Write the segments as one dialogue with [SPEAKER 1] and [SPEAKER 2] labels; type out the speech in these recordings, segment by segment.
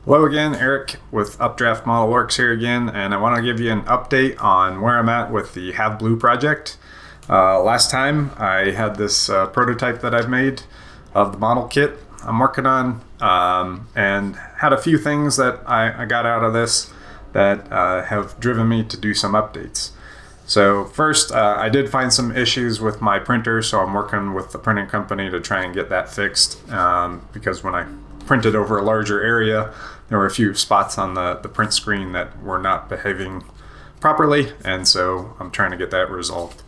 [SPEAKER 1] Hello again, Eric with Updraft Model Works here again, and I want to give you an update on where I'm at with the Have Blue project. Last time I had this prototype that I've made of the model kit I'm working on, and had a few things that I got out of this that have driven me to do some updates. So first, I did find some issues with my printer, so I'm working with the printing company to try and get that fixed, because when I printed over a larger area, there were a few spots on the print screen that were not behaving properly, and so I'm trying to get that resolved.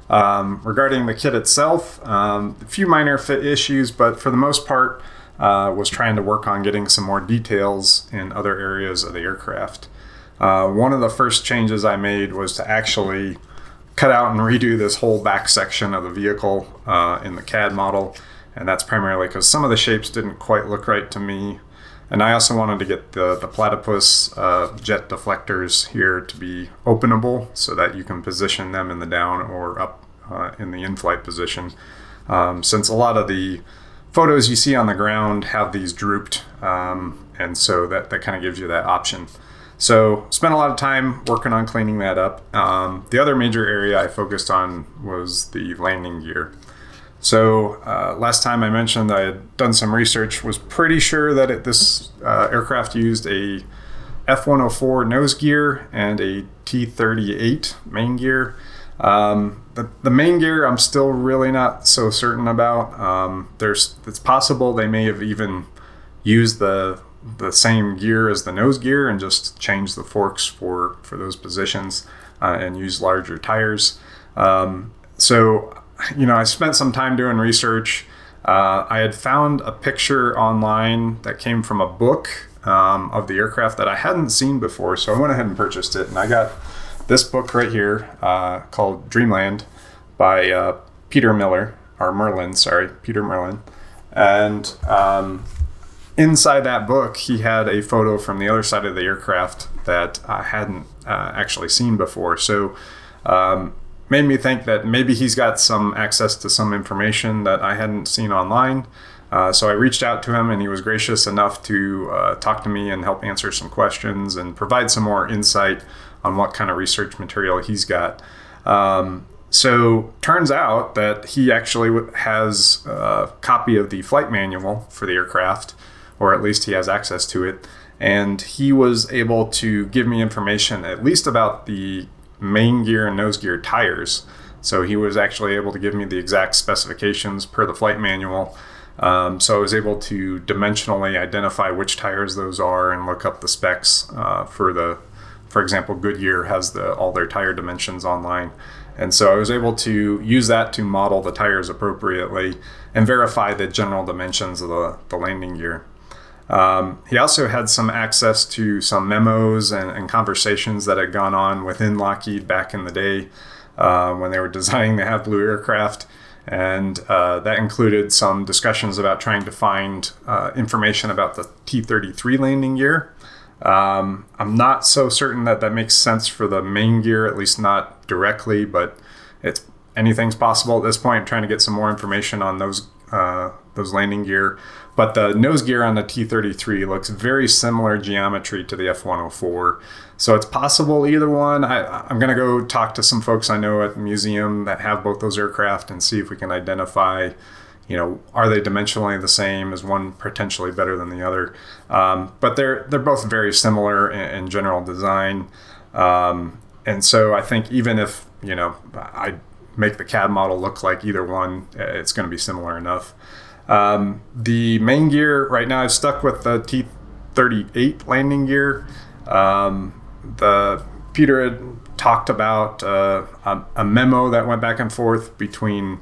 [SPEAKER 1] Regarding the kit itself, a few minor fit issues, but for the most part, was trying to work on getting some more details in other areas of the aircraft. One of the first changes I made was to actually cut out and redo this whole back section of the vehicle in the CAD model, and that's primarily because some of the shapes didn't quite look right to me. And I also wanted to get the platypus jet deflectors here to be openable so that you can position them in the down or up in the in-flight position. Since a lot of the photos you see on the ground have these drooped, and so that kind of gives you that option. So spent a lot of time working on cleaning that up. The other major area I focused on was the landing gear. So last time I mentioned I had done some research, was pretty sure that this aircraft used a F-104 nose gear and a T-38 main gear. The main gear I'm still really not so certain about. It's possible they may have even used the same gear as the nose gear and just changed the forks for those positions and used larger tires. I spent some time doing research. I had found a picture online that came from a book of the aircraft that I hadn't seen before, so I went ahead and purchased it. And I got this book right here called Dreamland by Peter Merlin. And inside that book, he had a photo from the other side of the aircraft that I hadn't actually seen before. So made me think that maybe he's got some access to some information that I hadn't seen online. So I reached out to him, and he was gracious enough to talk to me and help answer some questions and provide some more insight on what kind of research material he's got. So turns out that he actually has a copy of the flight manual for the aircraft, or at least he has access to it. And he was able to give me information at least about the main gear and nose gear tires. So he was actually able to give me the exact specifications per the flight manual. So I was able to dimensionally identify which tires those are and look up the specs for example, Goodyear has all their tire dimensions online. And so I was able to use that to model the tires appropriately and verify the general dimensions of the landing gear. He also had some access to some memos and conversations that had gone on within Lockheed back in the day when they were designing the Have Blue aircraft. And that included some discussions about trying to find information about the T-33 landing gear. I'm not so certain that makes sense for the main gear, at least not directly, but anything's possible at this point, trying to get some more information on those landing gear. But the nose gear on the T-33 looks very similar geometry to the F-104. So it's possible either one. I'm going to go talk to some folks I know at the museum that have both those aircraft and see if we can identify, are they dimensionally the same? Is one potentially better than the other? But they're both very similar in general design. And so I think even if, I make the CAD model look like either one, it's going to be similar enough. The main gear right now, I've stuck with the T-38 landing gear. Peter had talked about a memo that went back and forth between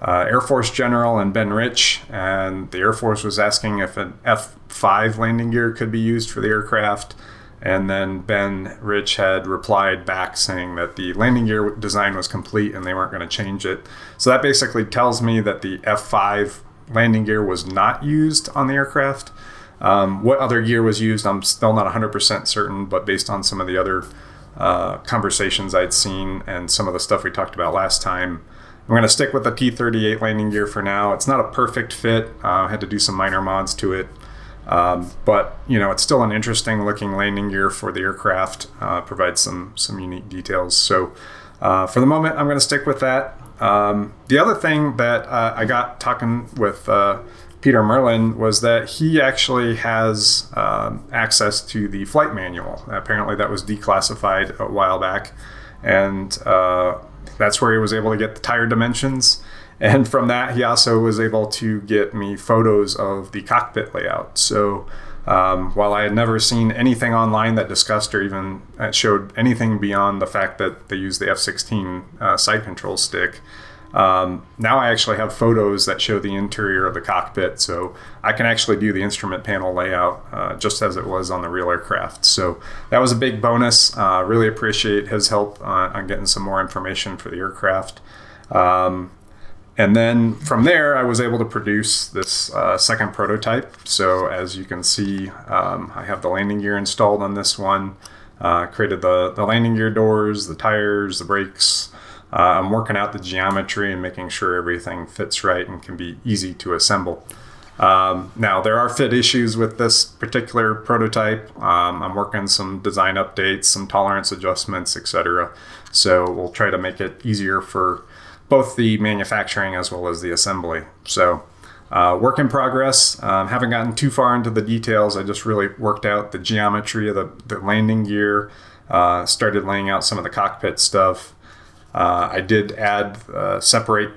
[SPEAKER 1] Air Force General and Ben Rich, and the Air Force was asking if an F-5 landing gear could be used for the aircraft. And then Ben Rich had replied back saying that the landing gear design was complete and they weren't going to change it. So that basically tells me that the F-5 landing gear was not used on the aircraft. What other gear was used, I'm still not 100% certain, but based on some of the other conversations I'd seen and some of the stuff we talked about last time, I'm going to stick with the T-38 landing gear for now. It's not a perfect fit. I had to do some minor mods to it. But it's still an interesting looking landing gear for the aircraft. Provides some unique details. So for the moment, I'm going to stick with that. The other thing that I got talking with Peter Merlin was that he actually has access to the flight manual. Apparently that was declassified a while back, and that's where he was able to get the tire dimensions. And from that, he also was able to get me photos of the cockpit layout. So while I had never seen anything online that discussed or even showed anything beyond the fact that they use the F-16 side control stick, now I actually have photos that show the interior of the cockpit. So I can actually do the instrument panel layout just as it was on the real aircraft. So that was a big bonus. Really appreciate his help on getting some more information for the aircraft. And then from there, I was able to produce this second prototype. So as you can see, I have the landing gear installed on this one. Created the landing gear doors, the tires, the brakes. I'm working out the geometry and making sure everything fits right and can be easy to assemble. Now, there are fit issues with this particular prototype. I'm working some design updates, some tolerance adjustments, etc. So we'll try to make it easier for both the manufacturing as well as the assembly. So work in progress. Haven't gotten too far into the details. I just really worked out the geometry of the landing gear, started laying out some of the cockpit stuff. I did add separate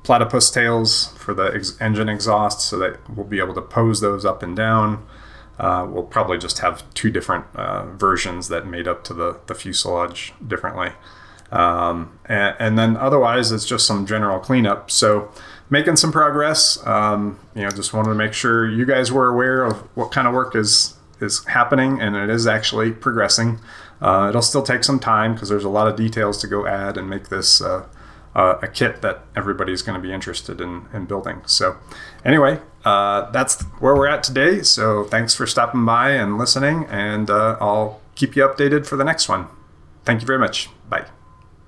[SPEAKER 1] platypus tails for the engine exhaust so that we'll be able to pose those up and down. We'll probably just have two different versions that made up to the fuselage differently. And then otherwise it's just some general cleanup. So making some progress. Just wanted to make sure you guys were aware of what kind of work is happening, and it is actually progressing. It'll still take some time because there's a lot of details to go add and make this a kit that everybody's going to be interested in building. So anyway, that's where we're at today. So thanks for stopping by and listening, and I'll keep you updated for the next one. Thank you very much. Bye.